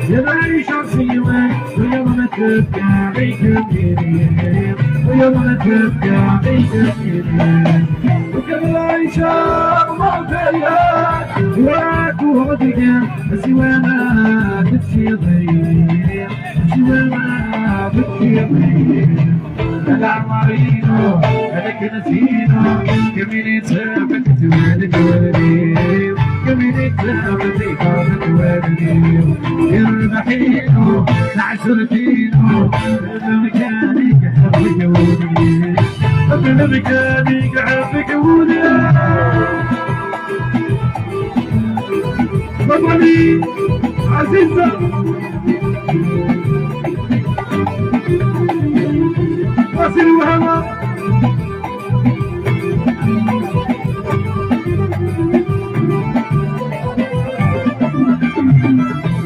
يا معي شخصي ويا ما تبكى عليك كثير ويا ما تبكى عليك كثير وكم العيشة ما فيها وراك وغدك سوى ما تبكي ضيق سوى ما تبكي ضيق العمرينو هذاك نسينو كمين يتسابق توالد والدي كمين يتسابق والدي يربحينو نعسرتينو مكانك حبك ودي قبل مكانك حبك ودي بطلي عزيزة واصل وهما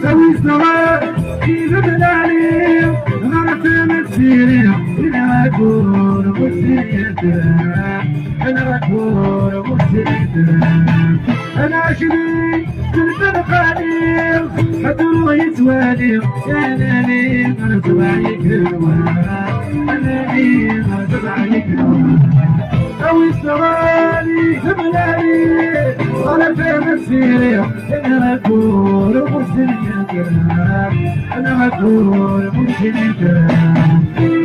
سوي سوا في بلالي غرت مسيري انا اكون مسيري انا اكون مسيري انا عشري كنت بقالي حتى الله يتوالي يا ليلي انا سوايك انا لي ما سوايك او السوالي بلالي انا في مسيري انا اكون مسيري انا اكون مسيري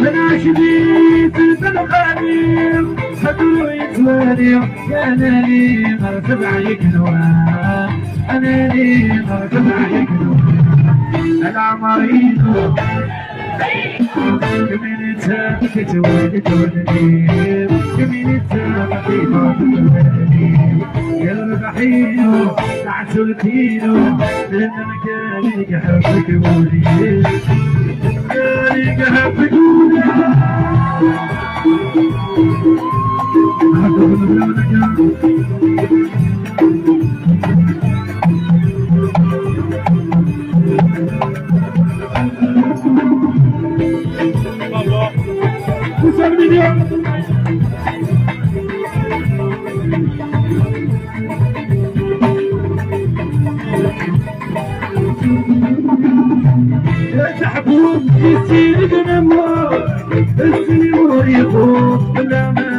انا شديد البلغاني حتى يتوالي يا ليلي ما سوايك انا لي ما سوايك العمرين كمين تابك توالد ولدي كمين تابك ولدي يربحينو تعسلتينو لأن مكانك حبك ولدي مكانك حبك ولدي أحبك بلونك تحبون يصير نمو السنور يخوف لا ما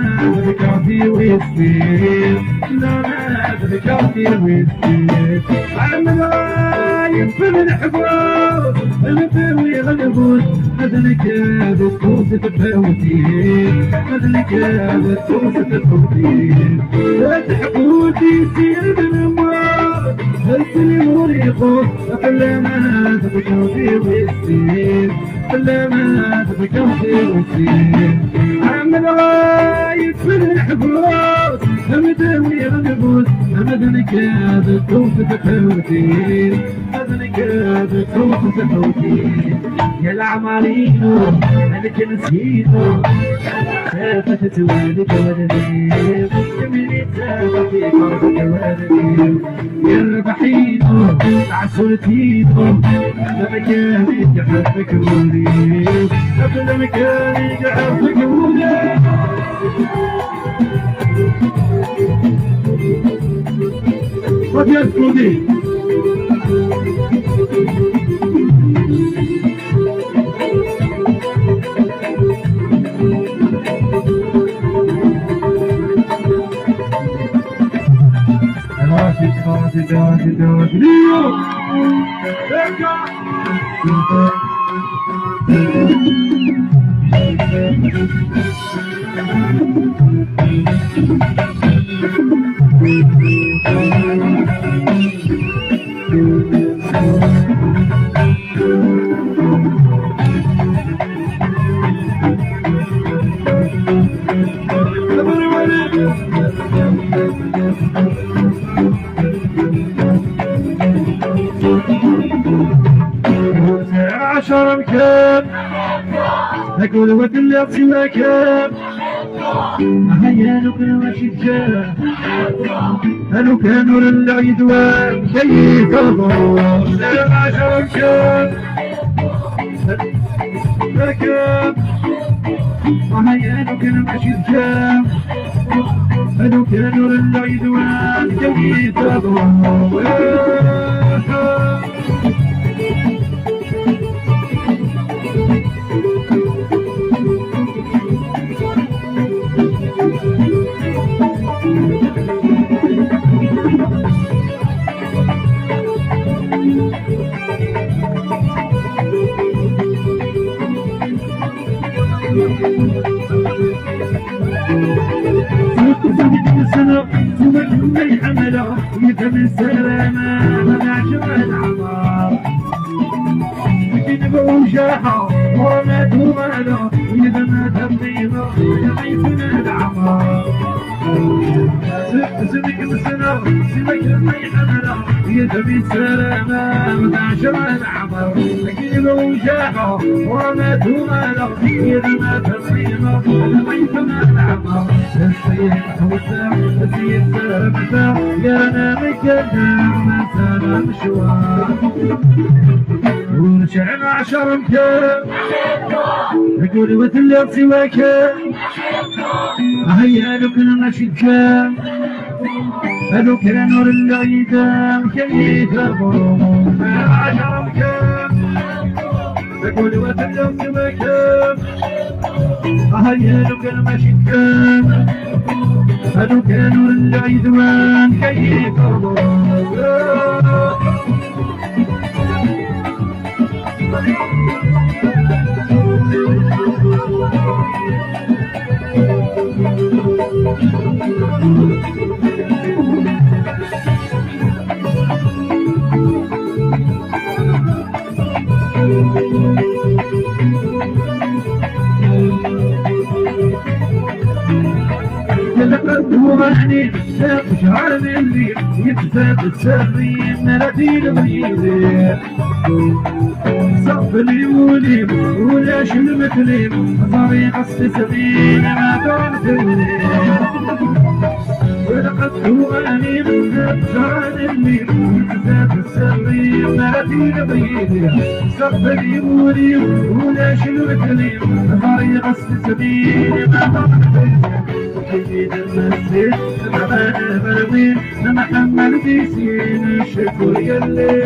ذكرتي ويصير لا ما ذكرتي ويصير عمل رايب في الحبوب المثوي غلبوت مثلك هذا الصوت تفوتي مثلك هذا الصوت تفوتي لا تحبون يصير نمو السنور يخوف لا ما ذكرتي ويصير لا ما ذكرتي ويصير عمل رايب في الحبوب المثوي غلبوت مثلك هذا الصوت تفوتي مثلك هذا الصوت تفوتي يا العمالينو أنك نسيتو سافت توالد ولدي كمين تابك فرضك ولدي يربحينو تعسلتينو أنا مكانك حبك ولدي أنا مكانك حبك ولدي قد يسكني عشر مكان أقول وكل يعطي مكان هيا لو كان ماشي جاه لو كانوا للعيد وشيك الله عشر مكان مكان هيا لو كان ماشي جاه لو كانوا للعيد وشيك الله سنة سمك من حمله يتم السلامة ما شبه العمار لكن بوجاها وما تماله إذا ما تبنيها يعيشنا العمار سمك بسنة سمك من حمله يتم السلامة ما شبه العمار لكن بوجاها وما تماله إذا ما تبنيها يعيشنا العمار السيد حوسه السيد سلامته يا نامك الدار سلام مشوار ورجعنا عشر مكان نقول وتلي سواك هيا لو كنا ماشي كان هلو كان نور العيدان كيف الغروب عشر مكان نقول وتلي سواك هيا لو كنا ماشي كان هلو كان نور العيدان كيف الغروب وغني شعر من اللي يكتب السرين ملاتي الغيبين صف اليولي ولا شلمتني طريق السبيل ما تعرفني ولقد هواني شعر اللي يكتب السرين ملاتي الغيبين صف اليولي ولا شلمتني طريق السبيل ما تعرفني سيد المسجد أنا برمين محمد بيسين الشكر يلي